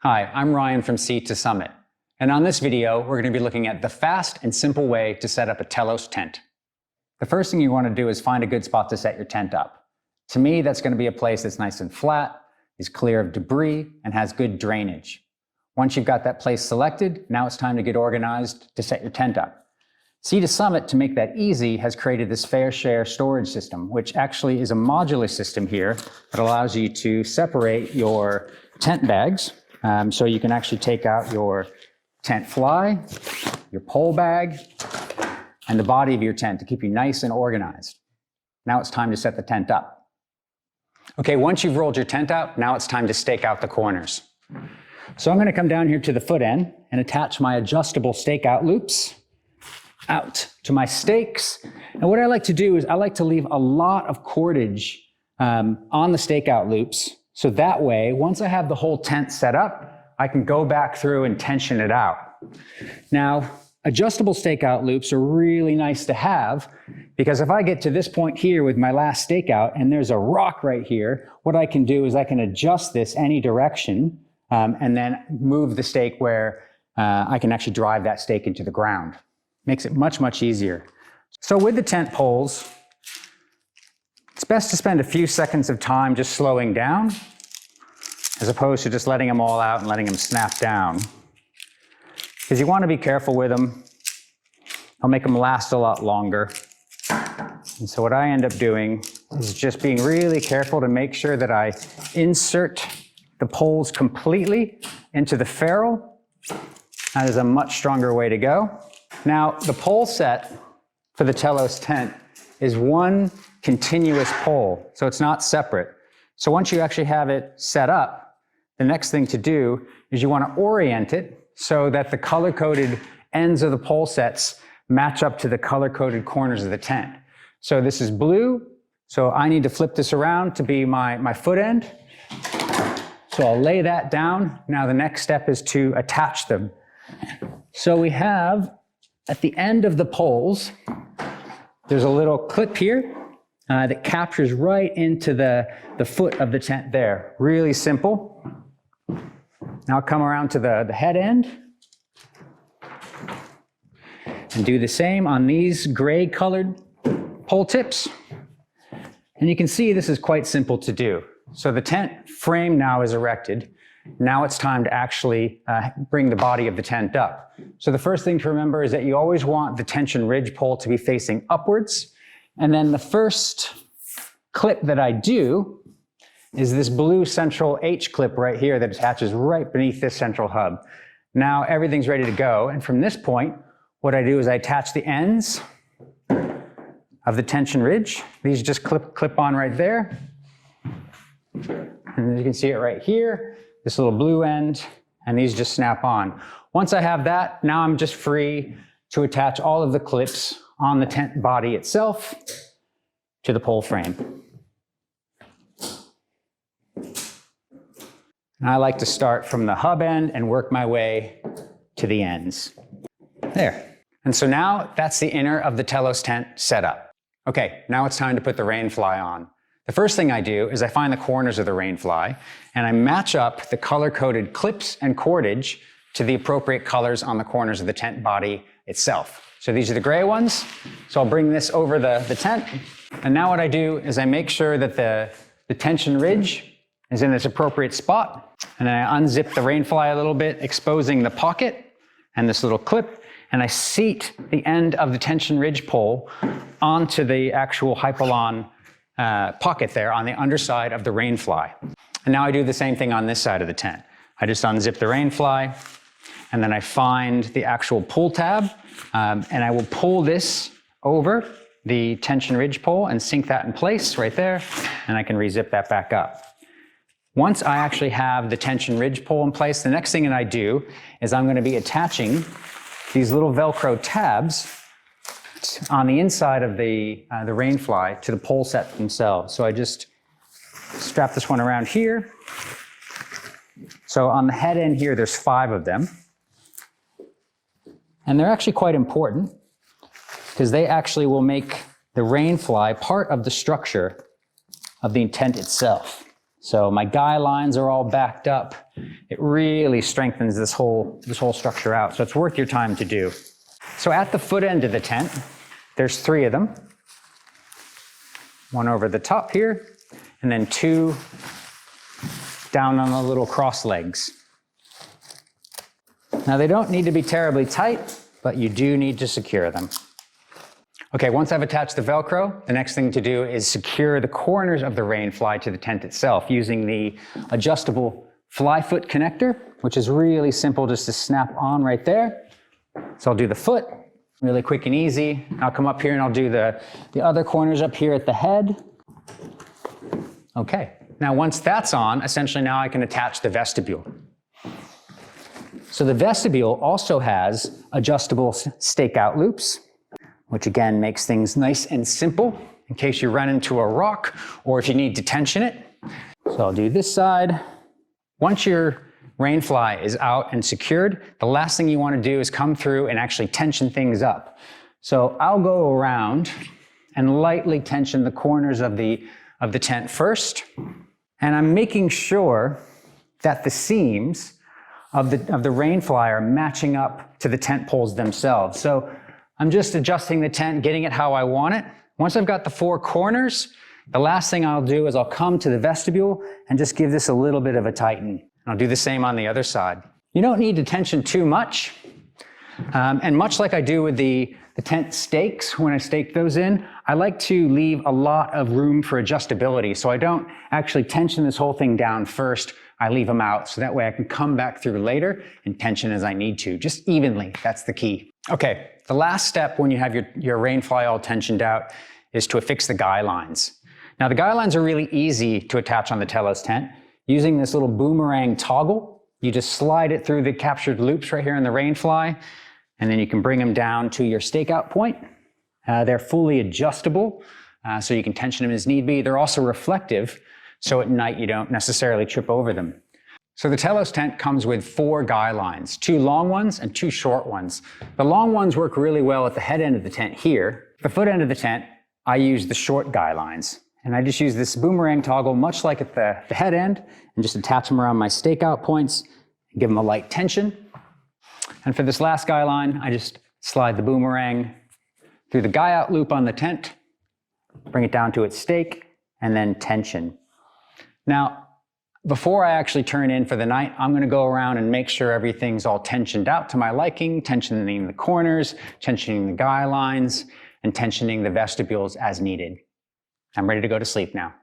Hi, I'm Ryan from Seed to Summit, and on this video, we're going to be looking at the fast and simple way to set up a Telos tent. The first thing you want to do is find a good spot to set your tent up. To me, that's going to be a place that's nice and flat, is clear of debris, and has good drainage. Once you've got that place selected, now it's time to get organized to set your tent up. Seed to Summit, to make that easy, has created this fair share storage system, which actually is a modular system here that allows you to separate your tent bags. So you can actually take out your tent fly, your pole bag, and the body of your tent to keep you nice and organized. Now it's time to set the tent up. Okay, once you've rolled your tent out, now it's time to stake out the corners. So I'm going to come down here to the foot end and attach my adjustable stakeout loops out to my stakes. And what I like to do is I like to leave a lot of cordage on the stakeout loops. So that way, once I have the whole tent set up, I can go back through and tension it out. Now, adjustable stakeout loops are really nice to have because if I get to this point here with my last stakeout and there's a rock right here, what I can do is I can adjust this any direction and then move the stake where I can actually drive that stake into the ground. Makes it much, much easier. So with the tent poles, it's best to spend a few seconds of time just slowing down as opposed to just letting them all out and letting them snap down. Because you want to be careful with them. I'll make them last a lot longer. And so what I end up doing is just being really careful to make sure that I insert the poles completely into the ferrule. That is a much stronger way to go. Now, the pole set for the Telos tent is one continuous pole, so it's not separate. So once you actually have it set up, the next thing to do is you want to orient it so that the color-coded ends of the pole sets match up to the color-coded corners of the tent. So this is blue, so I need to flip this around to be my foot end. So I'll lay that down. Now the next step is to attach them. So we have, at the end of the poles, there's a little clip here that captures right into the foot of the tent there. Really simple. Now I'll come around to the head end and do the same on these gray colored pole tips. And you can see this is quite simple to do. So the tent frame now is erected. Now it's time to actually bring the body of the tent up. So the first thing to remember is that you always want the tension ridge pole to be facing upwards. And then the first clip that I do is this blue central H clip right here that attaches right beneath this central hub. Now everything's ready to go. And from this point, what I do is I attach the ends of the tension ridge. These just clip on right there. And you can see it right here, this little blue end, and these just snap on. Once I have that, now I'm just free to attach all of the clips on the tent body itself to the pole frame. And I like to start from the hub end and work my way to the ends. There. And so now that's the inner of the Telos tent set up. Okay, now it's time to put the rain fly on. The first thing I do is I find the corners of the rain fly and I match up the color-coded clips and cordage to the appropriate colors on the corners of the tent body itself. So these are the gray ones. So I'll bring this over the tent. And now what I do is I make sure that the tension ridge is in its appropriate spot. And then I unzip the rain fly a little bit, exposing the pocket and this little clip. And I seat the end of the tension ridge pole onto the actual Hypalon pocket there on the underside of the rain fly. And now I do the same thing on this side of the tent. I just unzip the rain fly, and then I find the actual pull tab, and I will pull this over the tension ridge pole and sink that in place right there, and I can re-zip that back up. Once I actually have the tension ridge pole in place, the next thing that I do is I'm going to be attaching these little Velcro tabs on the inside of the rain fly to the pole set themselves. So I just strap this one around here. So on the head end here, there's 5 of them. And they're actually quite important because they actually will make the rain fly part of the structure of the tent itself. So my guy lines are all backed up. It really strengthens this whole structure out. So it's worth your time to do. So at the foot end of the tent, there's 3 of them. One over the top here, and then 2 down on the little cross legs. Now they don't need to be terribly tight, but you do need to secure them. Okay, once I've attached the Velcro, the next thing to do is secure the corners of the rain fly to the tent itself using the adjustable fly foot connector, which is really simple just to snap on right there. So I'll do the foot, really quick and easy. I'll come up here and I'll do the other corners up here at the head. Okay, now once that's on, essentially now I can attach the vestibule. So the vestibule also has adjustable stakeout loops, which again makes things nice and simple in case you run into a rock or if you need to tension it. So I'll do this side. Once your rain fly is out and secured, the last thing you want to do is come through and actually tension things up. So I'll go around and lightly tension the corners of the tent first. And I'm making sure that the seams of the rain fly are matching up to the tent poles themselves. So I'm just adjusting the tent, getting it how I want it. Once I've got the 4 corners, the last thing I'll do is I'll come to the vestibule and just give this a little bit of a tighten. I'll do the same on the other side. You don't need to tension too much. And much like I do with the tent stakes, when I stake those in, I like to leave a lot of room for adjustability. So I don't actually tension this whole thing down first. I leave them out so that way I can come back through later and tension as I need to, just evenly. That's the key. Okay, the last step when you have your rain fly all tensioned out is to affix the guy lines. Now the guy lines are really easy to attach on the Telos tent. Using this little boomerang toggle, you just slide it through the captured loops right here in the rain fly, and then you can bring them down to your stakeout point. They're fully adjustable, so you can tension them as need be. They're also reflective, so at night you don't necessarily trip over them. So the Telos tent comes with 4 guy lines, 2 long ones and 2 short ones. The long ones work really well at the head end of the tent here. The foot end of the tent, I use the short guy lines. And I just use this boomerang toggle, much like at the head end, and just attach them around my stakeout points, and give them a light tension. And for this last guy line, I just slide the boomerang through the guy out loop on the tent, bring it down to its stake, and then tension. Now, before I actually turn in for the night, I'm going to go around and make sure everything's all tensioned out to my liking, tensioning the corners, tensioning the guy lines, and tensioning the vestibules as needed. I'm ready to go to sleep now.